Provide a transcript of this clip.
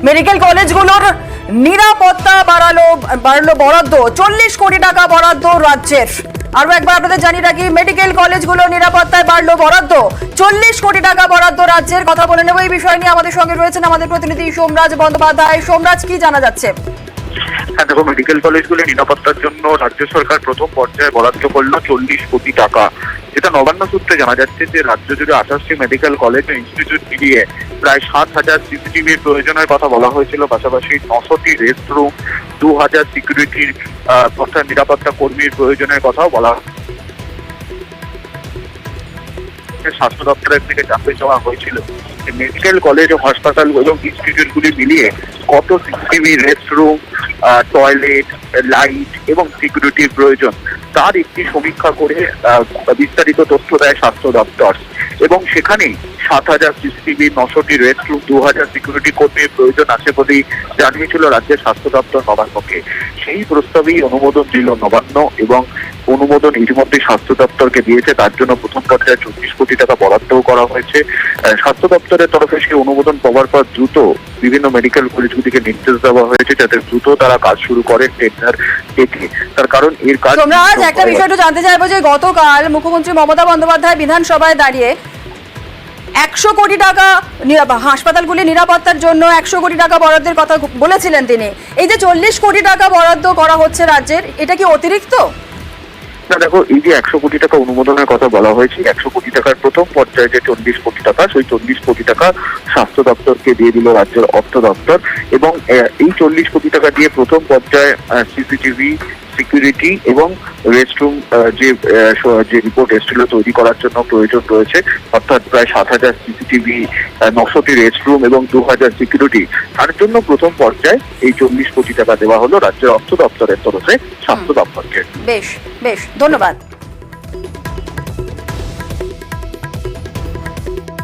Medical কলেজগুলোর নিরাপত্তা বাড়লো বরাদ্দ 40 কোটি টাকা বরাদ্দ রাজ্যের। আরো একবার আপনাদের জানিয়ে রাখি, মেডিকেল কলেজগুলো নিরাপত্তায় বাড়লো বরাদ্দ 40 কোটি টাকা বরাদ্দ রাজ্যের। কথা বলে নেব এই বিষয় নিয়ে। আমাদের সঙ্গে রয়েছেন আমাদের প্রতিনিধি সোমরাজ বন্দ্যোপাধ্যায়। সোমরাজ, কি জানা যাচ্ছে? হ্যাঁ দেখো, মেডিকেল কলেজগুলি নিরাপত্তার জন্য রাজ্য সরকার প্রথম পর্যায়ে বরাদ্দ করলো 40 কোটি টাকা। যেটা নবান্ন সূত্রে জানা যাচ্ছে যে রাজ্য জুড়ে 28টি মেডিকেল কলেজ ও ইনস্টিটিউট মিলিয়ে প্রায় 7,000 সিসিটিভির প্রয়োজনের কথা বলা হয়েছিল। পাশাপাশি 900টি রেস্টরুম, 2,000 সিকিউরিটির অর্থাৎ নিরাপত্তা কর্মীর প্রয়োজনের কথাও বলা হয়। স্বাস্থ্য দপ্তরের থেকে জানতে চাওয়া হয়েছিল যে মেডিকেল কলেজ ও হাসপাতাল এবং ইনস্টিটিউটগুলি মিলিয়ে কত সিসিটিভি, রেস্টরুম, টয়লেট, লাইট এবং সিকিউরিটির প্রয়োজন, তার একটি সমীক্ষা করে বিস্তারিত তথ্য দেয় স্বাস্থ্য দপ্তর। এবং সেখানেই 7,000 সিসিটিভি, 900টি রেস্টরুম, 2,000 সিকিউরিটি কর্মীর প্রয়োজন আছে বলেই জানিয়েছিল রাজ্যের স্বাস্থ্য দপ্তর নবান্নকে। সেই প্রস্তাবেই অনুমোদন দিল নবান্ন এবং অনুমোদন ইতিমধ্যে স্বাস্থ্য দপ্তরকে দিয়েছে। তার জন্য প্রথম পর্যায়ে 24 কোটি টাকা বরাদ্দও করা হয়েছে। স্বাস্থ্য দপ্তরের তরফে সেই অনুমোদন পাওয়ার পর দ্রুত বিভিন্ন মেডিকেল কলেজগুলিকে নির্দেশ দেওয়া হয়েছে যাতে দ্রুত তারা কাজ শুরু করে টেন্ডার পেতে। তার কারণ এর কাজ একটা বিষয় একটু জানতে চাইবো যে গতকাল মুখ্যমন্ত্রী মমতা বন্দ্যোপাধ্যায় বিধানসভায় দাঁড়িয়ে 100 কোটি টাকা হাসপাতালগুলি নিরাপত্তার জন্য 100 কোটি টাকা বরাদ্দের কথা বলেছিলেন তিনি। এই যে 40 কোটি টাকা বরাদ্দ করা হচ্ছে রাজ্যের, এটা কি অতিরিক্ত? না দেখো, এই যে 100 কোটি টাকা অনুমোদনের কথা বলা হয়েছে, 100 কোটি টাকার প্রথম পর্যায়ে যে 40 কোটি টাকা, সেই 40 কোটি টাকা স্বাস্থ্য দপ্তরকে দিয়ে দিল রাজ্যের অর্থ দপ্তর। এবং এই 40 কোটি টাকা দিয়ে প্রথম পর্যায়ে সিসিটিভি, সিকিউরিটি এবং রেস্টরুম যে রিপোর্ট এসেছিল তৈরি করার জন্য প্রয়োজন রয়েছে, অর্থাৎ প্রায় 7,000 সিসিটিভি, 900টি রেস্টরুম এবং 2,000 সিকিউরিটি, তার জন্য প্রথম পর্যায়ে এই 40 কোটি টাকা দেওয়া হলো রাজ্যের অর্থ দপ্তরের তরফে স্বাস্থ্য দপ্তরকে। বেশ বেশ, ধন্যবাদ।